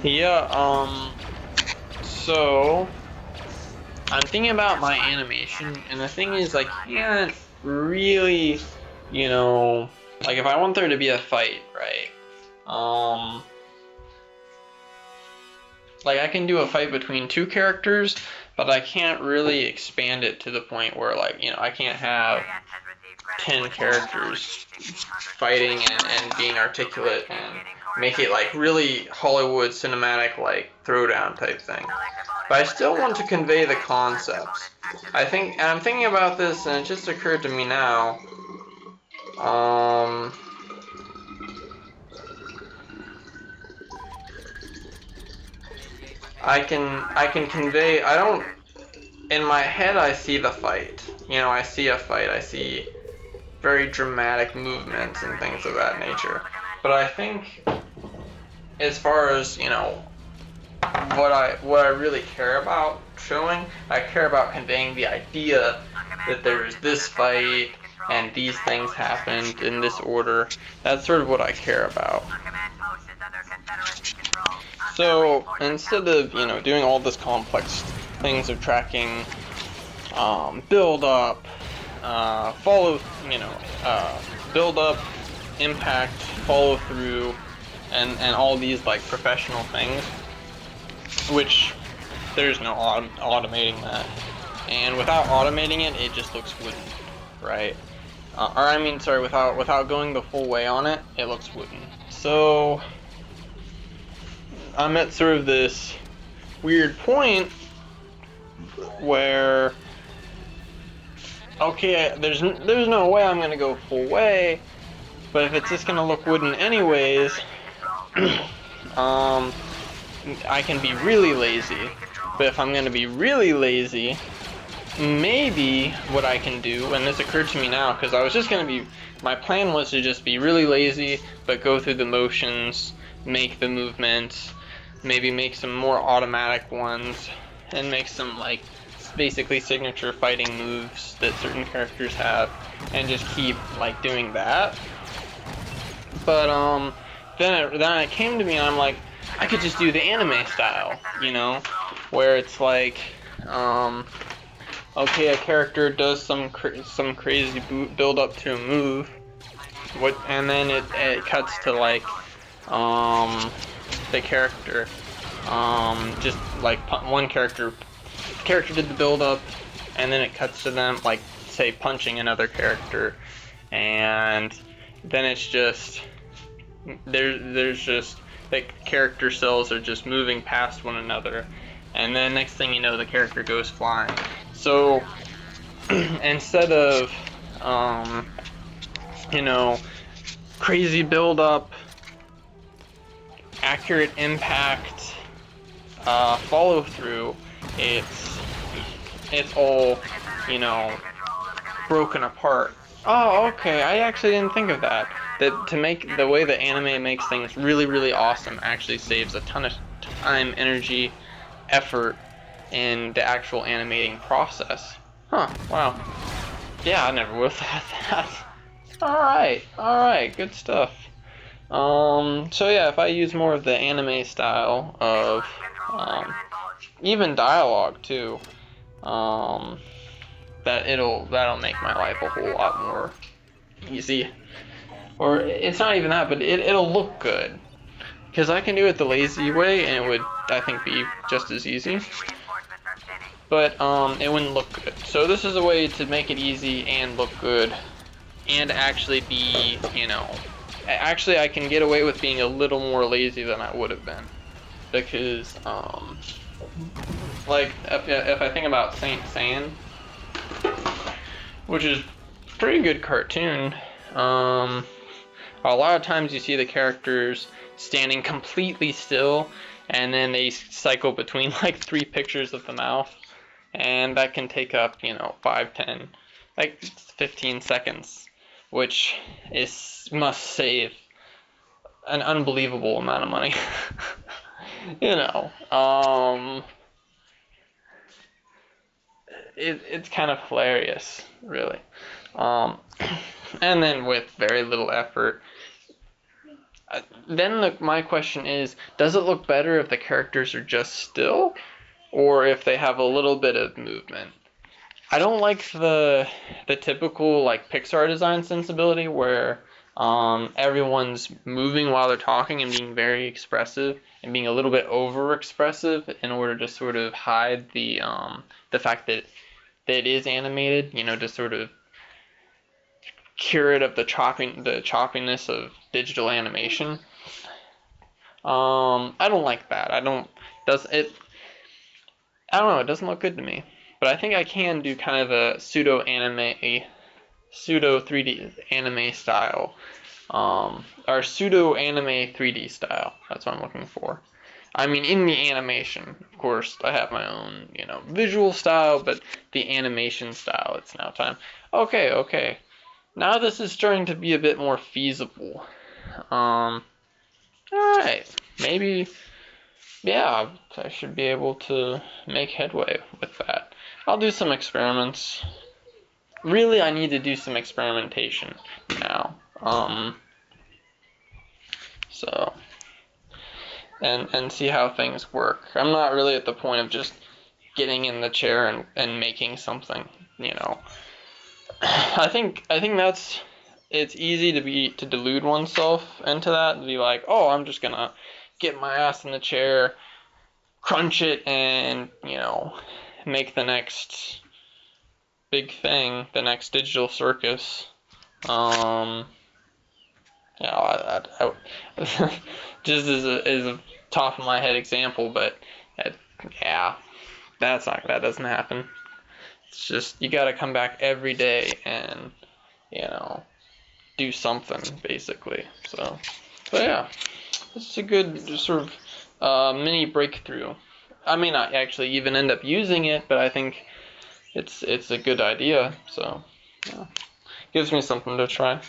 Yeah, so I'm thinking about my animation, and the thing is, I can't really, you know, like if I want there to be a fight, right? Um, like I can do a fight between two characters, but I can't really expand it to the point where, like, I can't have 10 characters fighting and being articulate and make it like really Hollywood cinematic, like throwdown type thing. But I still want to convey the concepts. And I'm thinking about this, and it just occurred to me now. Um, I can convey. I don't. In my head, I see the fight. I see a fight. I see very dramatic movements and things of that nature. But I think, as far as what I really care about showing, I care about conveying the idea that there's this fight and these things happened in this order. That's sort of what I care about. So instead of doing all this complex things of tracking build up, follow, build up, impact, follow through, and all these like professional things, which there's no automating that. And without automating it, it just looks wooden, right? Sorry, without going the full way on it, it looks wooden. So I'm at sort of this weird point where, okay, there's no way I'm gonna go full way, but if it's just gonna look wooden anyways, I can be really lazy. But if I'm gonna be really lazy, maybe what I can do, and this occurred to me now, because my plan was to just be really lazy, but go through the motions, make the movements, maybe make some more automatic ones, and make some like basically signature fighting moves that certain characters have, and just keep like doing that. But then it came to me, and I'm like, I could just do the anime style, where it's like, okay, a character does some crazy build up to a move, and then it cuts to like, the character, just like one character did the build up, and then it cuts to them like say punching another character, and then it's just there's just the character cells are just moving past one another, and then next thing you know, the character goes flying. So instead of crazy build up, accurate impact, follow through, it's all broken apart. Oh, okay, I actually didn't think of that. That to make the way the anime makes things really, really awesome actually saves a ton of time, energy, effort in the actual animating process. Huh, wow. Yeah, I never would have thought that. Alright, good stuff. So yeah, if I use more of the anime style of, even dialogue too, that'll make my life a whole lot more easy. Or it's not even that, but it'll look good. Because I can do it the lazy way, and it would, I think, be just as easy. But it wouldn't look good. So this is a way to make it easy and look good, and actually be, actually I can get away with being a little more lazy than I would have been. Because, like, if I think about Saint Saiyan, which is a pretty good cartoon, a lot of times you see the characters standing completely still, and then they cycle between like 3 pictures of the mouth, and that can take up 5, 10, like 15 seconds, which must save an unbelievable amount of money. It's kind of hilarious, really. And then with very little effort, Then my question is, does it look better if the characters are just still, or if they have a little bit of movement? I don't like the typical like Pixar design sensibility where everyone's moving while they're talking and being very expressive and being a little bit over expressive in order to sort of hide the fact that it is animated, you know, to sort of cure it of the choppiness of digital animation. I don't like that. I don't know, it doesn't look good to me. But I think I can do kind of a pseudo 3D anime style, or pseudo anime 3D style. That's what I'm looking for. I mean, in the animation, of course, I have my own, you know, visual style, but the animation style, it's now time. Okay, okay. Now this is starting to be a bit more feasible. Alright. Maybe, yeah, I should be able to make headway with that. I'll do some experiments. Really, I need to do some experimentation now. So, and see how things work. I'm not really at the point of just getting in the chair and making something, you know. I think it's easy to delude oneself into that, and be like, oh, I'm just gonna get my ass in the chair, crunch it, and, you know, make the next big thing, the next digital circus. You know, just as a top of my head example, but yeah, that doesn't happen. It's just you gotta come back every day and, you know, do something basically. So, but yeah, this is a good just sort of mini breakthrough. I may not actually even end up using it, but I think it's a good idea. So, yeah, gives me something to try.